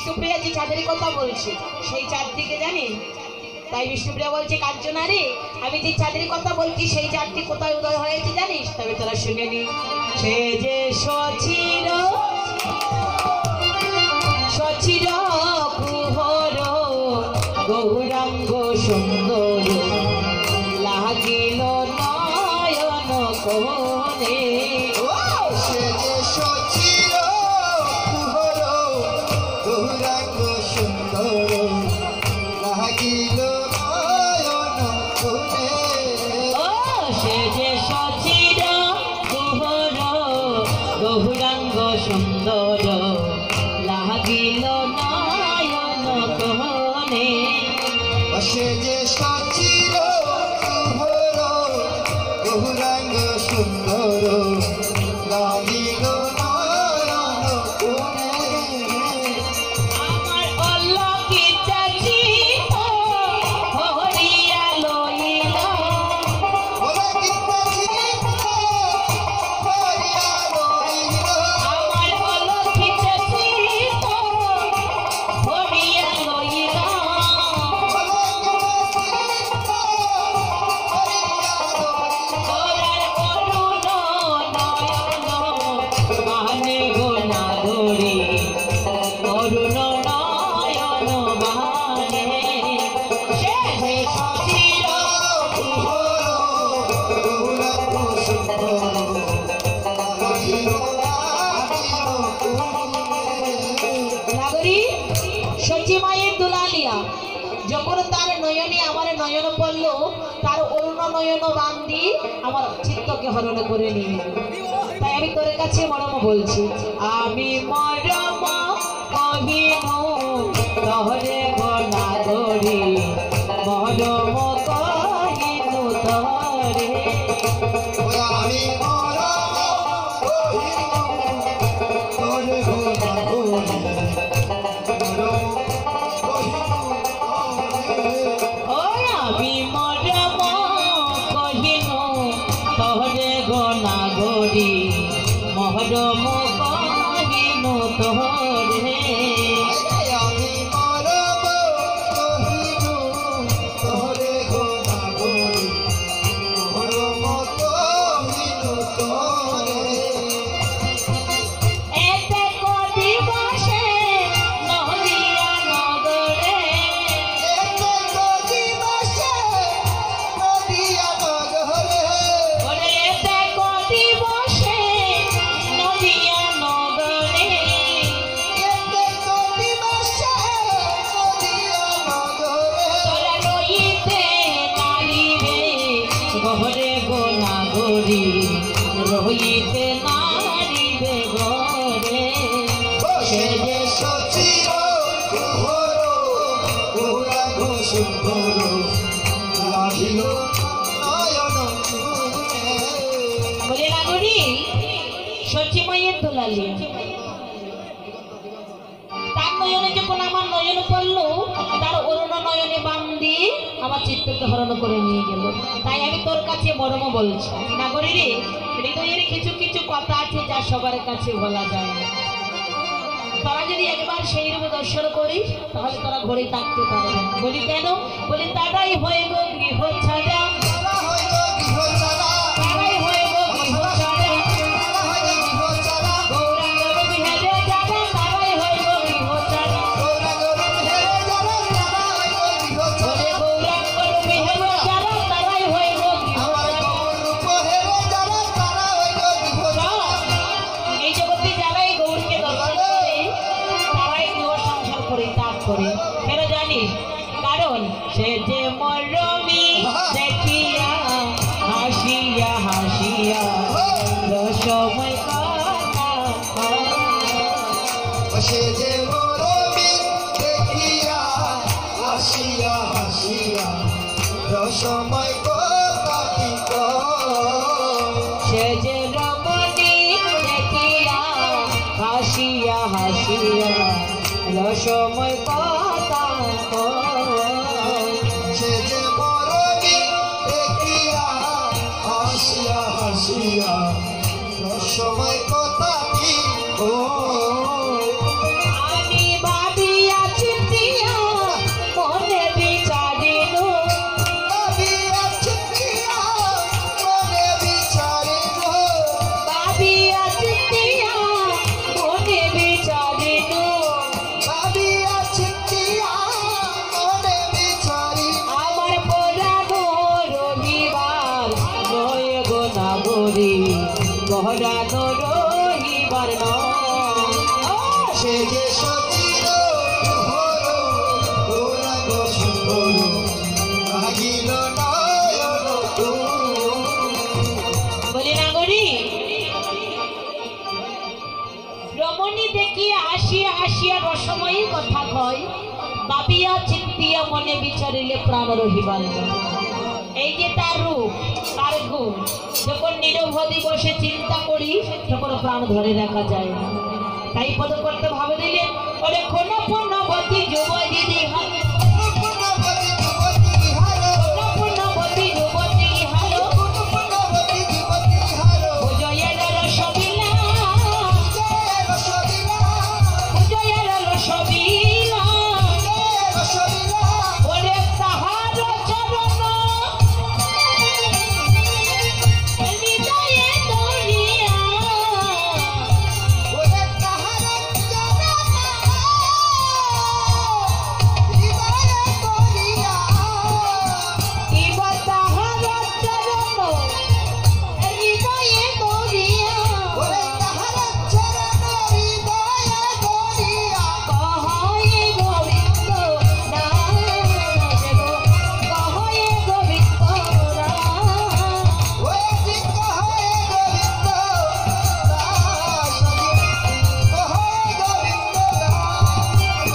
বিষ্ণুপ্রিয়া যে চাঁদের কথা বলছে সেই চাঁদটিকে জানেন? তাই বিষ্ণুপ্রিয়া বলছে কাঞ্চনা রে, আমি যে চাঁদের কথা বলছি সেই চাঁদটি কোথায় উদয় হয়েছে জানিস? তবে তোরা শুনে নি। সে যে সচির সচির কুহর গৌরাঙ্গ সুন্দর লাগিল নয়ন কোণে। সে যে সচির কুহর গৌরাঙ্গ সুন্দর লাগিল নয়ন কোণে। সে যে সচির কুহর গৌরাঙ্গ সুন্দর লাগিল নয়ন কোণে। সে যে সচির কুহর গৌরাঙ্গ সুন্দর লাগিল নয়ন কোণে। আমার অলকিত চিত্ত হরিয়া লইল। আমার অলকিত চিত্ত হরিয়া লইল। তোরার অরুণ নয়ন বানে গো নাগরী, অরুণ নয়ন বানে। সে যে সচির নাগরী সচি মায়ের দুলালিয়া যখন তার নয়নে আমার নয়ন পড়ল, তার অরুণ নয়ন বান্দি আমার চিত্তকে হরণ করে নিল। তাই আমি তোর কাছে মরম বলছি, আমি মরম কহিনু তহরে গো নাগরী, মরম কহিনু তহরে। আমি ওই আমি মরম কহিনু তহরে গো নাগরী, মরম কহিনু তহরে। আমি মরব কহিনু তোরে গো নাগরী, মরম কহিনু তোরে। এতে কদি বসে নদিয়া নগরে, এতে কদি বসে নদিয়া নগরে। ওরে এতে কদি বসে নদিয়া নগরে। এতে কদি বসে নদিয়া নগরে। তোরা রইতে নারিবে গহরে গো নাগরী, রইতে নারিবে গরে। সে যে সচির কুহর গৌরাঙ্গ সুন্দর লাগিল নয়ন কোণে। বলে নাগরী সচি মায়ের দুলালিয়া, তার নয়নে যখন আমার নয়ন পড়ল, তার অরুণ নয়নে বান্দি আমার চিত্তকে হরণ করে নিয়ে গেল। তাই আমি তোর কাছে মরম বলছি নাগরী রে, হৃদয়ের কিছু কিছু কথা আছে যা সবার কাছে বলা যায় না। তোরা যদি একবার সেই রূপে দর্শন করিস তাহলে তোরা ঘরে থাকতে পারবে। বলি কেন? বলি তারাই হয়ে গো গৃহ ছাড়া, তারা হইল গৃহ ছাড়া, তারাই হয়ে গো গৃহ ছাড়া, তারা হইল গৃহ ছাড়া, গৌরাঙ্গের বিহারে যারা তারাই হয়ে গো গৃহ ছাড়া। গৌরাঙ্গের বিহারে যারা তারা হইল গৃহ ছাড়া। বলে গৌরাঙ্গের বিহারে যারা তারাই হয়ে গো গৃহ আমার ছাড়া। গৌরূপ হেরে যারা তারা হইল গৃহ ছাড়া। এই জগতে যারাই গৌরকে দর্শন করে তারাই গৃহ সংসার পরিত্যাগ করে। কেন জানিস? কারণ সে যে মরমি দেখিয়া হাসিয়া হাসিয়া রসময় কথা। সে যে মরমি দেখিয়া হাসিয়া হাসিয়া রসময় কথা কি কয়। সে যে রমণী দেখিয়া হাসিয়া হাসিয়া রসময় কথা কয়। সে যে মরমি দেখিয়া হাসিয়া হাসিয়া রসময় কথা কি কয়। আমি ভাবি গহরানো রহিবার নয়। সে যে সচির ভোর গৌরাঙ্গ সুন্দর লাগিল নয়ন বলি নাগরী রমণী দেখিয়া হাসিয়া হাসিয়া রসময়ী কথা কয়, ভাবিয়া চিন্তিয়া মনে বিচারিলে প্রাণ রহিবার নয়। এই যে তার রূপ তার গুণ, যখন নিরবধি বসে চিন্তা করি তখন প্রাণ ধরে রাখা যায় না। তাই পদ করতে ভাবে দিলেন, ওরে কোন পূর্ণবতী যুবতী দিহার, পূর্ণবতী যুবতী হারো পূর্ণবতী যুবতী হারো, পূর্ণবতী যুবতী হারো জয়ের রসবিলা, রসবিলা জয়ের রসবিলা, রসবিলা ওরে তাহার চরণ হৃদয়ে ধরিয়া, ওরে তাহার চরণ হৃদয়ে ধরিয়া এবার তাহার চরণ হৃদয়ে ধরিয়া, ওরে তাহার চরণ হৃদয়ে ধরিয়া কহয়ে গোবিন্দ নাম, কহয়ে গোবিন্দ নাম। ওরে সিদ্ধ হয়ে গোবিন্দ দাস হয়ে গোবিন্দ দাস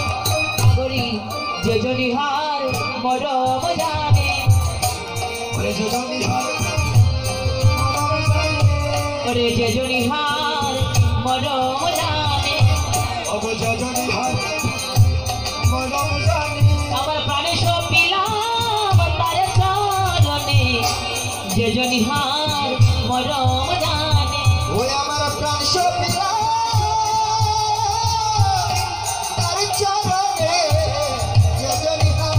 নাগরী যোজনিহার মরম জানে, ওরে যোজনী হার মরম জানে ওরে যোজনিহার মরম জানে, অব যোজনী হার মরম জানে আমার প্রাণে সব বিলাম তার চরণে, যোজনিহার মরম জানে। ওই আমার প্রাণ সপিলা তার চরণে যোজনী হার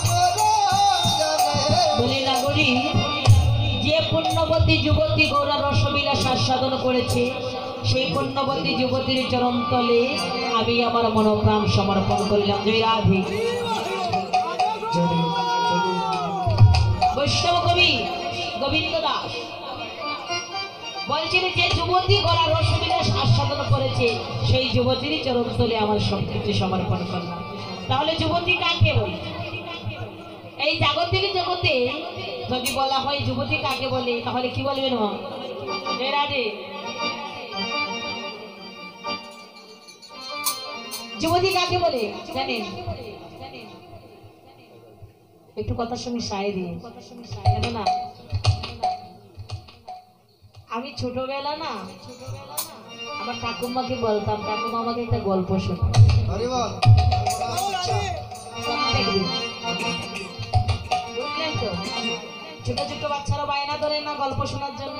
মরম জানে বলি নাগরী যে পুণ্যবতী যুবতী গৌরা রসবিলাস আস্বাদন করেছে, সেই পুণ্যবতী যুবতীর চরণ তলে আমি আমার মনোপ্রাণ সমর্পণ করিলাম। জয় রাধে। বৈষ্ণব কবি গোবিন্দ দাস বলছেন, যে যুবতী গৌরা রসবিলাস আস্বাদন করেছে সেই যুবতীর চরণ তলে আমার সবকিছু সমর্পণ করলাম। তাহলে যুবতী কাকে বলি? এই জাগতিক জগতে যদি বলা হয় যুবতী কাকে বলে, তাহলে কি বলবেন মা? জয় রাধে। যুবতী কাকে বলে জানেন? একটু কথার সঙ্গে সায় দিয়ে, কেন না আমি ছোটবেলা না আমার ঠাকুমাকে বলতাম, ঠাকুমা আমাকে একটা গল্প শোনায় হরি বল প্রত্যেকদিন। বুঝলেন তো, ছোট ছোট বাচ্চারা বায়না ধরে না গল্প শোনার জন্য,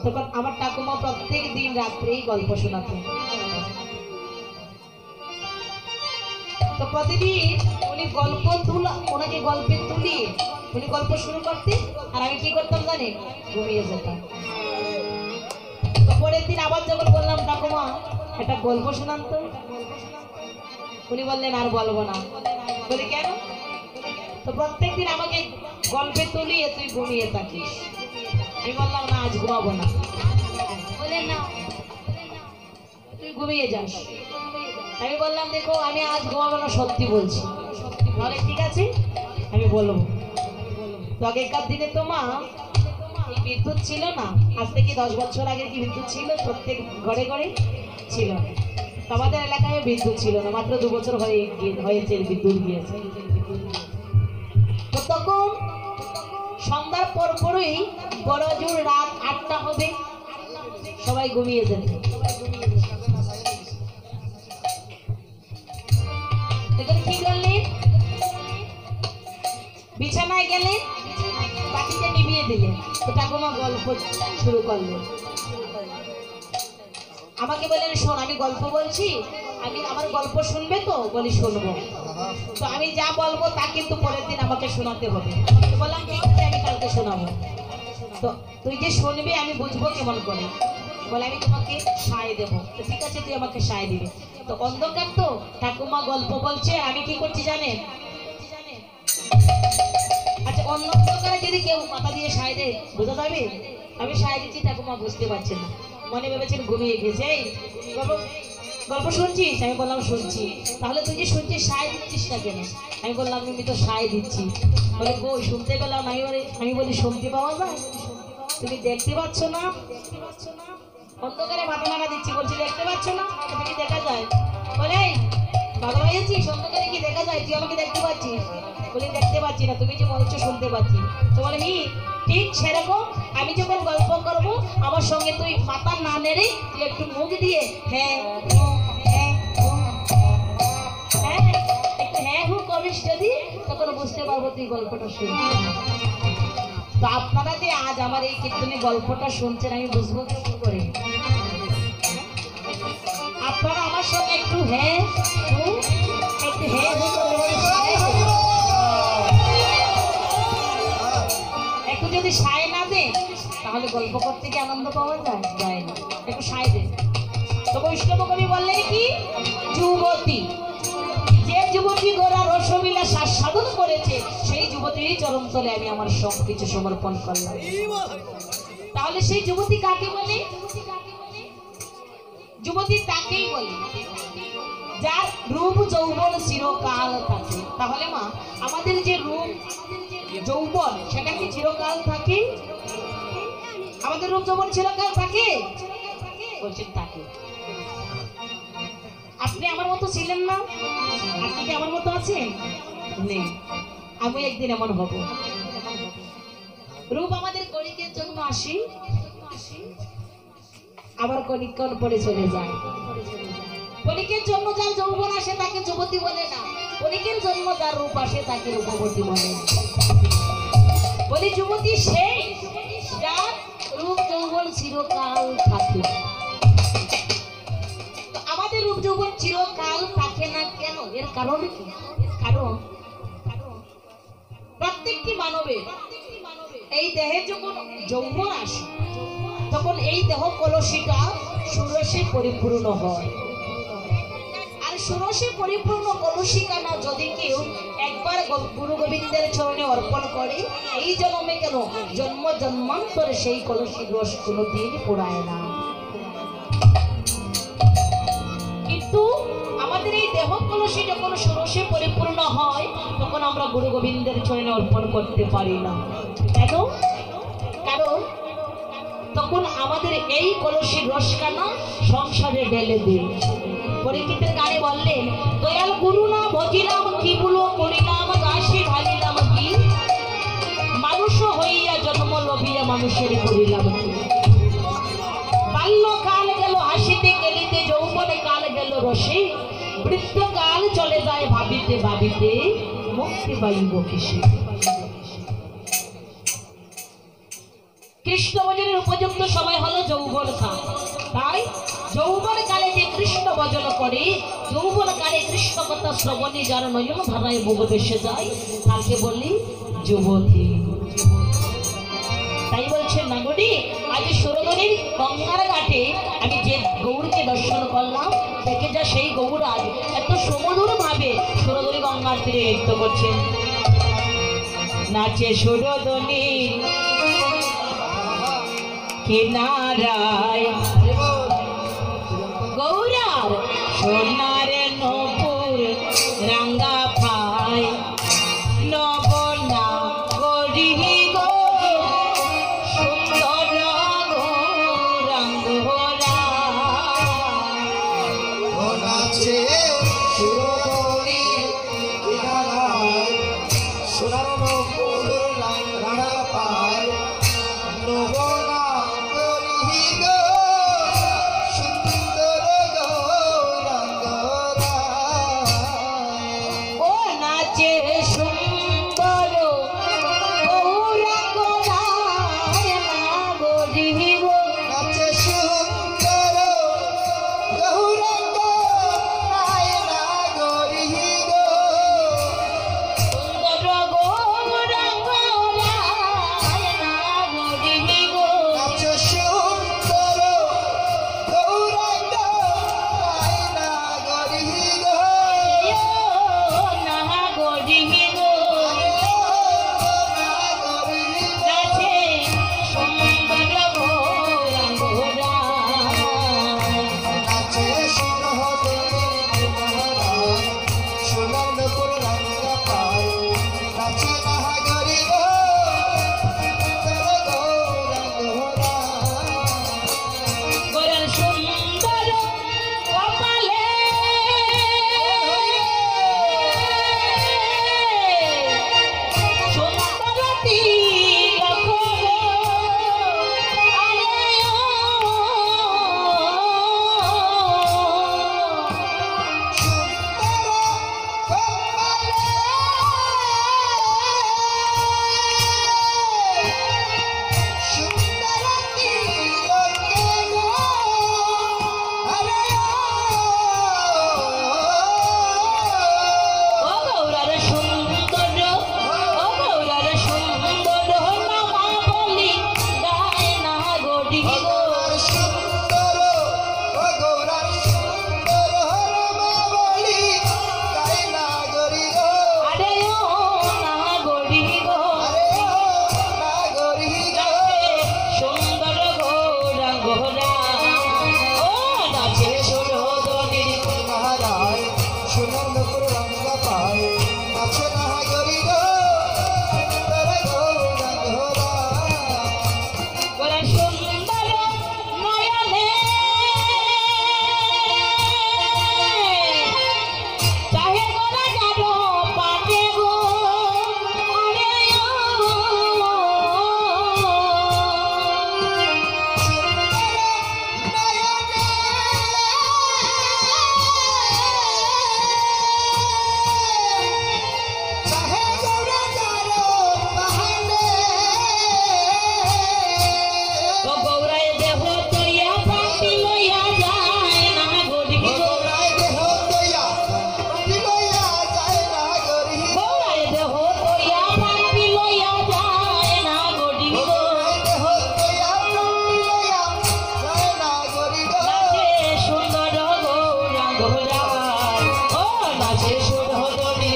তখন আমার ঠাকুমা প্রত্যেক দিন রাত্রেই গল্প শোনাতেন। তো প্রতিদিন উনি গল্প ওনাকে গল্পে তুলি উনি গল্প শুরু করতেন, আর আমি কি করতাম জানেন? ঘুমিয়ে যেতাম। তো পরের দিন আবার যখন বললাম ঠাকুমা একটা গল্প শোনান তো, উনি বললেন আর বলবো না। বলি কেন? তো প্রত্যেকদিন আমাকে গল্পে তুলিয়ে তুই ঘুমিয়ে থাকিস। আমি বললাম না, আজ ঘুমাবো না। বললেন না, তুই ঘুমিয়ে যাস। আমি বললাম দেখো আমি আজ ঘুমাবো না, সত্যি বলছি। তাহলে ঠিক আছে আমি বলবো। তো আগেকার দিনে তো মা এই বিদ্যুৎ ছিল না, আজ থেকে 10 বছর আগে কি বিদ্যুৎ ছিল? প্রত্যেক ঘরে ঘরে ছিল না। তো আমাদের এলাকায় বিদ্যুৎ ছিল না, মাত্র 2 বছর হয়েছে বিদ্যুৎ গিয়েছে। তো তখন সন্ধ্যার পরই বড় জোর রাত 8টা হবে, সবাই ঘুমিয়ে যেত। এখন কি করলেন? বিছানায় গেলেন, বাতিটা নিভিয়ে দিলেন। তো ঠাকুমা গল্প শুরু করলেন। আমাকে বললেন শোন, আমি গল্প বলছি, আমার গল্প শুনবে তো? বলি শুনবো। তো আমি যা বলবো তা কিন্তু পরের দিন আমাকে শোনাতে হবে। তো বললাম ঠিক আছে, আমি কালকে শোনাবো। তো তুই যে শুনবি আমি বুঝবো কেমন করে? বলে আমি তোমাকে সায় দেবো। তো ঠিক আছে, তুই আমাকে সায় দিবি। তো অন্ধকার তো, ঠাকুমা গল্প বলছে, আমি কি করছি জানেন? আচ্ছা, অন্ধকারে যদি কেউ মাথা দিয়ে সায় দেয় বোঝা যাবে? আমি সায় দিচ্ছি ঠাকুমা বুঝতে পারছে না, মনে ভেবেছেন ঘুমিয়ে গেছে। এই গল্প গল্প শুনছিস? আমি বললাম শুনছি। তাহলে তুই যে শুনছিস সায় দিচ্ছিস না কেন? আমি বললাম আমি তো সায় দিচ্ছি। বলে কই শুনতে পেলাম? আমি বলি শুনতে পাওয়া যায়? তুমি দেখতে পাচ্ছ না? অন্ধকারে মাথা নাড়া দিচ্ছি, বলছি দেখতে পাচ্ছ না? তুমি দেখা যায়? বলে এই বাবা হয়েছিস, অন্ধকারে কি দেখা যায়? তুই আমাকে দেখতে পাচ্ছিস? বলি দেখতে পাচ্ছি না, তুমি যে বলছো শুনতে পাচ্ছি। তো বলে হি ঠিক সেরকম আমি যখন গল্প করবো আমার সঙ্গে তুই মাথা না নেড়ে তুই একটু মুখ দিয়ে হ্যাঁ হ্যাঁ হ্যাঁ একটু হ্যাঁ হু করিস যদি, তখন বুঝতে পারবো তুই গল্পটা শুনছিস। তো আপনারা যে আজ আমার এই কীর্তনে গল্পটা শুনছেন আমি বুঝবো কেমন করে? আপনারা আমার সঙ্গে একটু হ্যাঁ হু একটু হ্যাঁ হু একটু যদি সায় না দেন তাহলে গল্প করতে কি আনন্দ পাওয়া যায়? যায় না। একটু সায় দেন। তো বৈষ্ণব কবি বললেন কি যুবতী, যে যুবতী গোরা রসবিলাস সাধন করেছে সেই যুবতীর চরম তলে আমি আমার সব কিছু সমর্পণ করলাম। তাহলে সেই যুবতী কাকে বলে? যুবতী তাকেই বলে যার রূপ যৌবন চিরকাল থাকে। তাহলে মা আমাদের যে রূপ যৌবন সেটা কি চিরকাল থাকে? আমাদের রূপ যৌবন চিরকাল থাকে? বলছেন থাকে। আপনি আমার মতো ছিলেন না? আপনি কি আমার মতো আছেন? নেই। আমি একদিন এমন হব। রূপ আমাদের কলিকের জন্য আসি, আবার কলিক্ষণ পরে চলে যায়। কলিকের জন্য যার যৌবন আসে তাকে যুবতী বলে না, কলিকের জন্য যার রূপ আসে তাকে রূপবতী বলে। বলি যুবতী সেই যার রূপ যৌবন চিরকাল থাকে। আমাদের রূপ যৌবন চিরকাল থাকে না কেন? এর কারণ কি? কারণ প্রত্যেকটি মানবের এই দেহে যখন যৌবন আসে তখন এই দেহ কলসিটা ষোড়শে পরিপূর্ণ হয়। আর ষোড়শে পরিপূর্ণ কলসিকানা যদি কেউ একবার গুরু গোবিন্দের চরণে অর্পণ করে এই জন্মে কেন জন্ম জন্মান্তরে সেই কলসি রস কোনোদিন পোড়ায় না। কিন্তু আমাদের এই দেহ কলসি যখন ষোড়শে পরিপূর্ণ হয় তখন আমরা গুরু গোবিন্দের চরণে অর্পণ করতে পারি না। কেন? কারণ তখন আমাদের এই কলসির রসকানা সংসারে ঢেলে দিই। পরীক্ষিতের গানে বললেন দয়াল গুরু না ভজিলাম কি বলো করিলাম দাসী ঢালিলাম কি, মানুষ হইয়া জন্ম লভিয়া মানুষের করিলাম কি। বাল্যকাল গেল হাসিতে খেলিতে, যৌবন কাল গেল রসে, বৃদ্ধকাল চলে যায় ভাবিতে ভাবিতে, মুক্তি পাইব কিসে। কৃষ্ণ ভজনের উপযুক্ত সময় হলো যৌবন কাল। তাই যৌবন কালে যে কৃষ্ণ ভজন করে, যৌবন কালে কৃষ্ণ কথা শ্রবণে যার নয়ন ধারায় মুখ ভেসে যায় তাকে বলি যুবতী। তাই বলছে নাগরী আজ সুরধনীর গঙ্গার ঘাটে আমি যে গৌরকে দর্শন করলাম দেখে যা সেই গৌর আজ এত সুমধুর ভাবে সুরধনী গঙ্গার তীরে নৃত্য করছেন। নাচে সুরধনী কিনারায় গৌরার সোনার নপুর রাঙ্গা পায় নবনা গরি গো সুন্দর গৌরাঙ্গ নাচে সুরধনী কিনারায় সোনার নপুর রাঙা পায় নবনা গরি গো সুন্দর গৌরাঙ্গ নাচে সুরধনী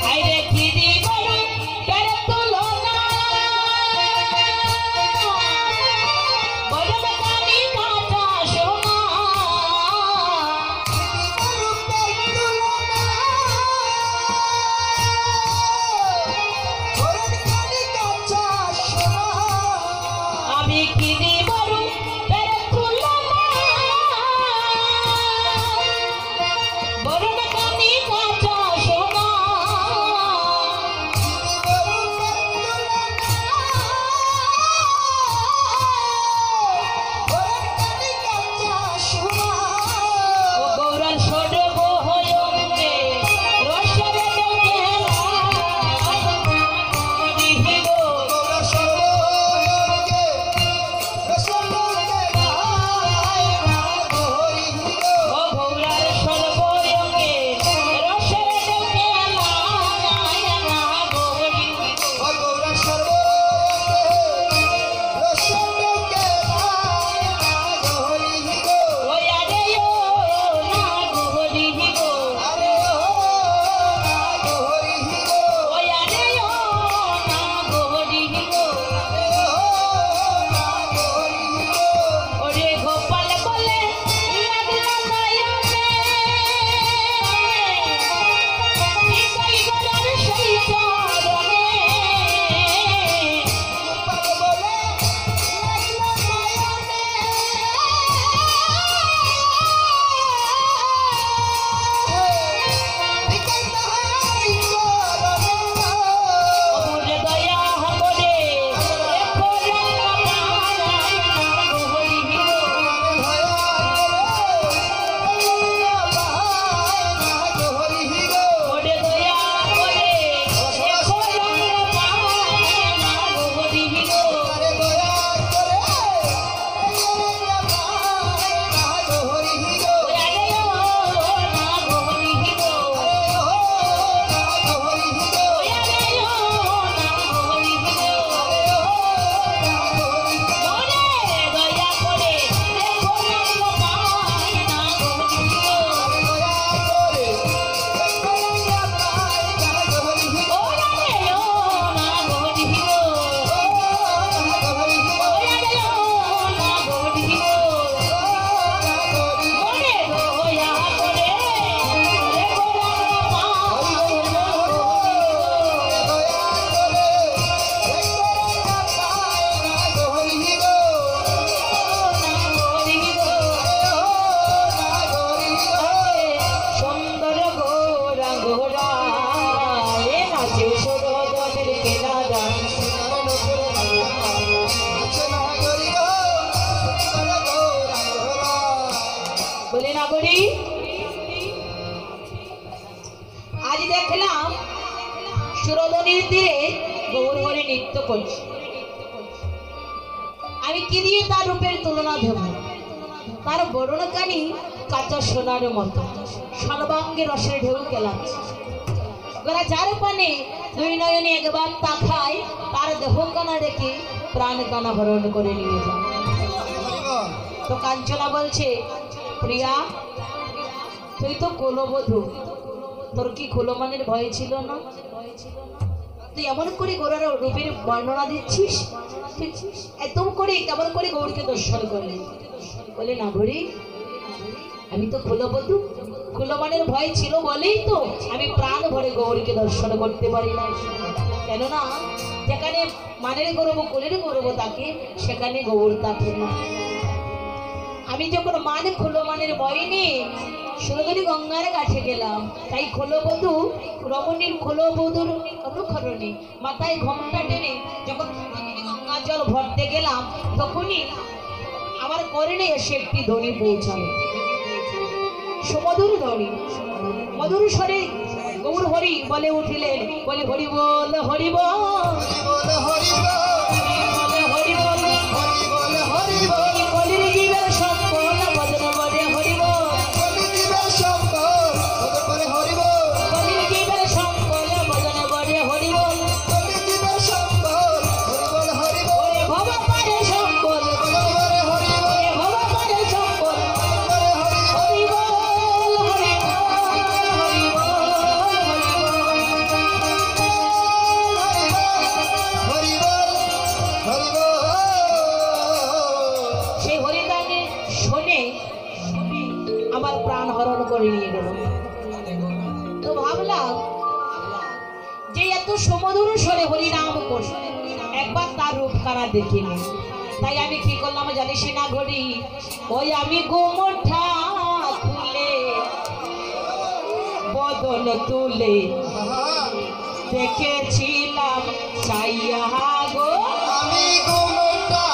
আইরে কি দিব কেন তুলনা বদল কানি কাটা সোনা আমি কি দিব কেন তুলনা বদল কানি কাটা সোনা ও গৌরার সর্ব হয়ঙ্গে রসের ডেকেলা দিহিব ও গৌরার সর্ব হয়ঙ্গে রসের ডেকেলা গৌরী ওই আরেও না গৌরী গো ওই আরেও না গৌরী গো ওরে গোপাল বলে লাগলা নয়নে নিতাই গলার সেই চরণে ওরে দয়া করে দেখো রাঙা পাড়ায় গৌরী গো ওরে দয়া করে দেখো রাঙা পাড়ায় গৌরী গো ওই আরেও না গৌরী গো ওই আরেও না গৌরী গো ওরে দয়া করে দেখো রাঙা পাড়ায় গৌরী গো ওই আরেও না গৌরী গো ওই আরেও না গৌরী গো ওরে দয়া করে দেখো রাঙা গৌরী গো সুন্দর গোরা গোরা এ নাচে সুরধনের কেনারা বলে না করি আজ দেখলাম সুরধনীর তীরে গৌর হরে নৃত্য করছে আমি কি দিয়ে তার রূপের তুলনা দেব তার বরণকানি কাঁচা সোনার মতো সর্বাঙ্গে রসের ঢেউ খেলাচ্ছে গোরা যার পানে দুই নয়নে একবার তাকায় তার দেহ কানা রেখে প্রাণ কানা হরণ করে নিয়ে যায় তো কাঞ্চনা বলছে প্রিয়া তুই তো কুলবধূ তোর কি কুলমানের ভয় ছিল না তুই এমন করে গোরার রূপের বর্ণনা দিচ্ছিস এত করে কেমন করে গৌরীকে দর্শন করলি বলে না গৌরী আমি তো কুলবধূ কুলমানের ভয় ছিল বলেই তো আমি প্রাণ ভরে গৌরীকে দর্শন করতে পারি না কেননা যেখানে মানের গৌরব কুলের গৌরব তাকে সেখানে গৌর থাকে না আমি যখন মানে কুলমানের ভয় নিয়ে সুরধনী গঙ্গার কাছে গেলাম তাই কুলবধূ রমণীর কুলবধূর অনুকরণে মাথায় ঘোমটা টেনে যখন গঙ্গা জল ভরতে গেলাম তখনই আমার কর্ণে এসে একটি ধ্বনি পৌঁছালো সুমধুর ধ্বনি মধুর স্বরে গৌর হরি বলে উঠিলেন বলে হরি বল হরি বল হরি বল হরি বল কলির জীবের সম্পদ বদন বলে হরি বল কলির জীবের সম্পদ বদন বলে হরি বল ভব পারে আমার প্রাণ হরণ করে নিয়ে গেল। তো ভাবলাম যে এত সমুদ্র সরে হরিনাম করছে, একবার তার রূপখানা দেখিনি। তাই আমি কি করলাম জানিস না ঘড়ি, ওই আমি গোমঠা খুলে বদন তুলে দেখেছিলাম চাইয়া গো। আমি ঘুমটা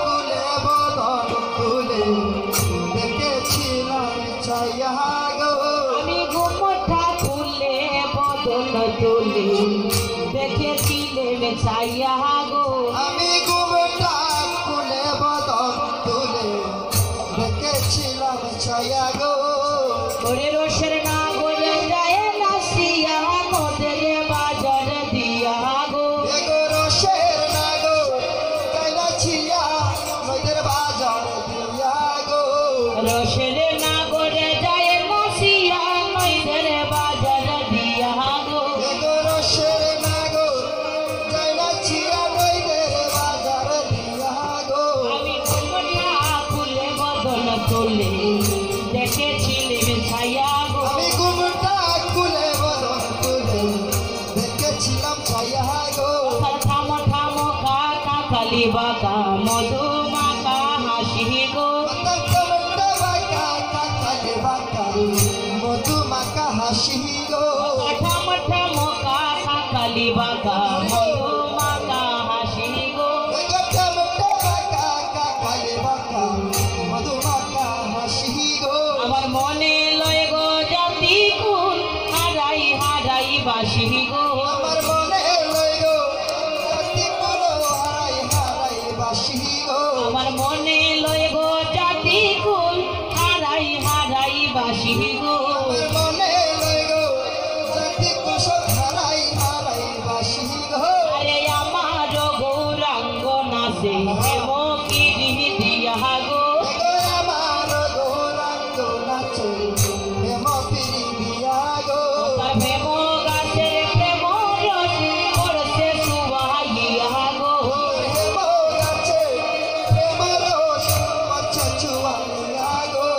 খুলে বদন তুলে দেখেছিলাম ছায়া গো। আমি গোমঠা খুলে বদন তুলে দেখেছিলাম চাইয়া গো। আমি ঘুমটা খুলে বদন তুলে দেখেছিলাম ছায়া গো। ওরে রোষের না গড়ে যায় নাসিয়া নদের বাজার দিয়া গো। এগো রসের নাগো কাইনা ছিয়া নদের বাজার দিয়া গো। রোষের না গড়ে যায় নাসিয়া নদের বাজার দিয়া গো। এগো রসের নাগো কাইনা ছিয়া নদের বাজার দিয়া গো। আমি গোমঠা খুলে বদন তুলে দেখেছিলাম ছায়া গো। আমি ঘুমটা খুলে বদন তুলে দেখেছিলাম ছায়া গো। থামো থামো কাকা কালি বাঁকা মধু মাকা হাসি গো। ঘুমটা বাঁকা কাকালে বাঁকা মধু মাকা হাসি গো। থামো থামো কাকা কালি বাঁকা মধু মাকা হাসি গো। এগো ঘুমটা বাঁকা কাকালে বাঁকা মধু মাকা হাসি গো। আমার মনে লয় গো জাতি কুল হারাই হারাই বাসি গো। আমার মনে লয় গো জাতি কুল হারাই হারাই বাসি গো। আমার মনে লয় গো জাতি কুল হারাই হারাই বাসি গো। আমার মনে লয় গো জাতি কুল সব হারাই হারাই বাসি গো। আরে আমার গৌরাঙ্গ নাচে হেম কিরি দিয়া গো। এগো আমার গৌরাঙ্গ নাচে প্রেম পিরিবিয়া গো। তার প্রেম গাছের প্রেম রস করছে সুবাইয়া গো। প্রেম গাছে প্রেম রস করছে চুয়াইয়া গো।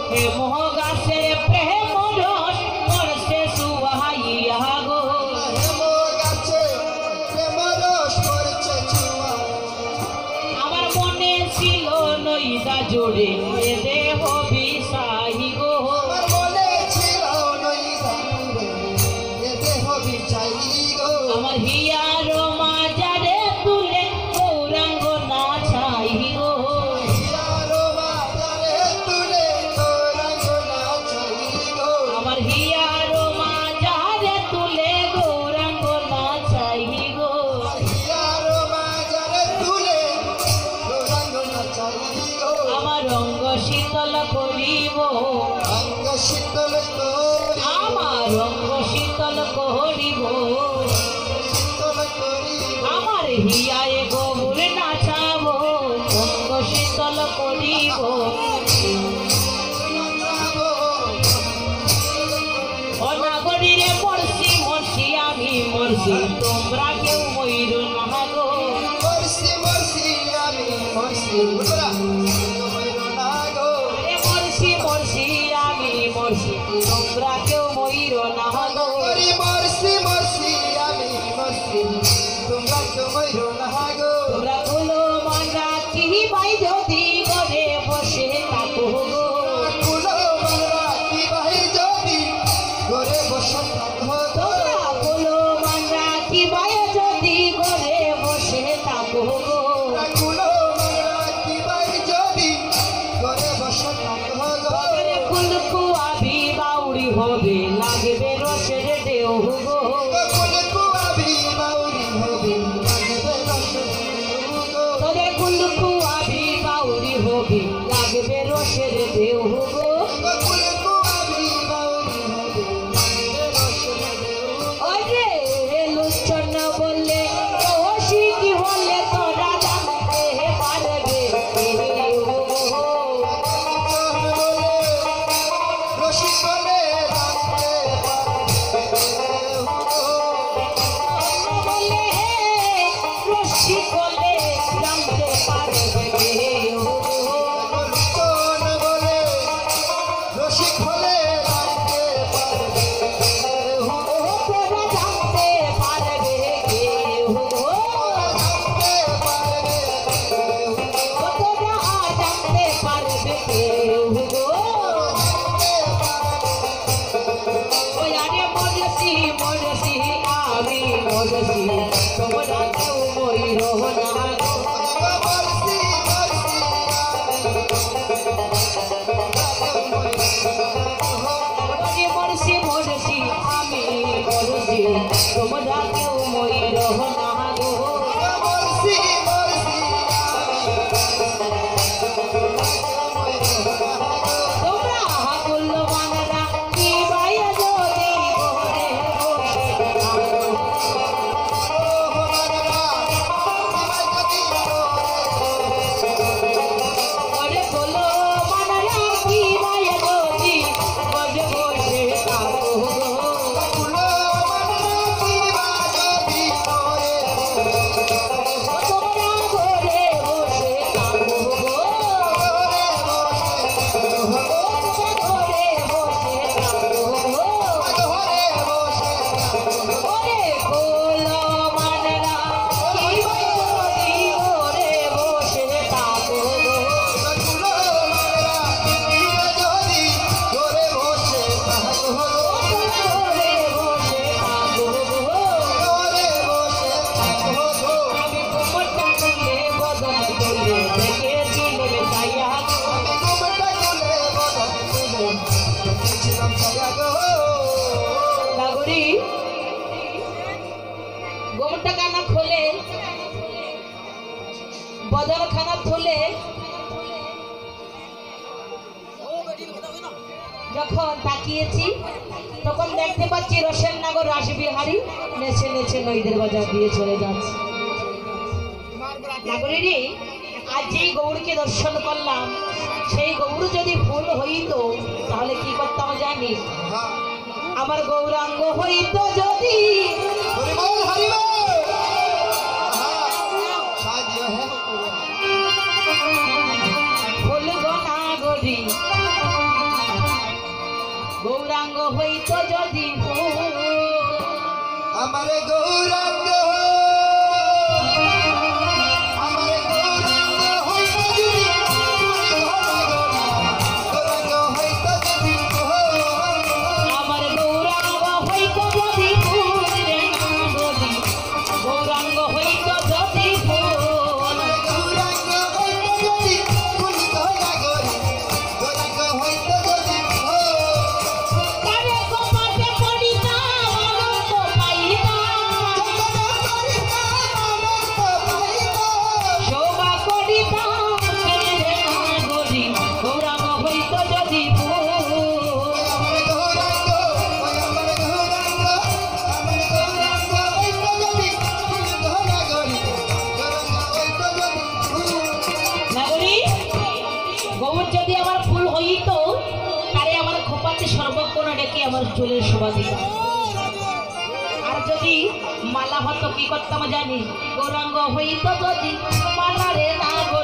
প্রেম গাছের প্রেম রস করছে সুবাইয়া গো। প্রেম গাছে প্রেম রস করছে চুয়া। আমার মনে ছিল নইদা জোড়ে এ দেহ বিষাহি গো। আমার মনে ছিল নইদা জুড়ে এ দেহ বিচাই গো। আমার হিয়ার মাজারে তুলে গৌরাঙ্গ নাচাই গো। হিয়ারো বাজারে তুলে গৌরাঙ্গ নাচাই গো। আমার হিয়ার মাজারে তুলে গৌরাঙ্গ নাচাই গো। হিয়ারো বাজারে তুলে গৌরাঙ্গ নাচাই গো। আমার অঙ্গ শীতল করিব, অঙ্গ শীতল করি আমার অঙ্গ শীতল করিব। শীতল করি আমার হিয়ায় গৌর নাচাবো, অঙ্গ শীতল করিব। নাচাবো। অনাগরীরে মরছি মরছি আমি মরছি, তোমরা কেউ ময়ূর না গো। মরছি মরছি আমি মরছি বুঝলা তোমার না গো। আরে মরছি মরছি আমি মরছি, তোমরা কেউ ময়ূর না গো। করি মরছি মরছি আমি মরছি তোমরা তোমার না গো। তোমরা বলো মন রাখি ভাই যদি ঘরে বসে থাকো গো। কুলো মারা কি ভাই যদি ঘরে বসে থাকো গো। তোমরা বলো মন রাখি ভাই যদি ঘরে বসে থাকো গো। কুলো মারা কি ভাই যদি ঘরে বসে থাকো গো। ফুলকুয়াবি বাউরি হবে লাগবে রসের দেও গো। কুলে কুয়াবি বাউরি হবে লাগবে রসের গো। তোরে ফুলকুয়াবি বাউরি হবে লাগবে রসের দেও গো। কুলে কুয়াবি বাউরি হবে লাগবে রসের গো। ওই রে লুচ্ছন্ন বললে রসি কি হলে তোরা জানতে পারবে গো। রসিকলে জানতে পারবে গো। বলে রসি বলে জানতে পারবে গো। কোন বলে খুলে যখন তাকিয়েছি তখন দেখতে পাচ্ছি রসের নাগর রাসবিহারী নেচে নেচে নইদের বাজার দিয়ে চলে যাচ্ছে। নাগরীরে আজ যেই গৌরকে দর্শন করলাম সেই গৌর যদি ফুল হইতো তাহলে কি করতাম জানি? হ্যাঁ আমার গৌরাঙ্গ হইতো যদি হরি বল হরি বল হ্যাঁ সাজিও হে ফুল গনাগরি গৌরাঙ্গ হইতো যদি ফুল আমার গৌরাঙ্গ আমার গৌরাঙ্গ হইতো যদি গৌরাঙ্গ হইতো যদি আমার গৌরাঙ্গ হইতো যদি ফুল রে নাগরি গৌরাঙ্গ হইতো যদি ফুল আমার গৌরাঙ্গ হইতো যদি ফুল গৌরাঙ্গরি গৌরাঙ্গ হইতো যদি কারে কপাটে পড়িতাম আনন্দ পাইতাম শোভা করিতাম কেনে রে নাগরি গৌরাঙ্গ হইতো যদি ফুল আমার গৌরাঙ্গ আমার গৌরাঙ্গ আমার গৌরাঙ্গ হইতো যদি ফুল গৌরাঙ্গরি গৌরাঙ্গ হইতো যদি নাগরি গৌর যদি আমার ফুল হইতো তারে আমার খোপাতে সর্বক্ষণ রেখে আমার চুলের শোভা দিতাম। আর যদি মালা হতো কি করতাম জানি? গৌরাঙ্গ হইতো যদি মালা রে নাগরি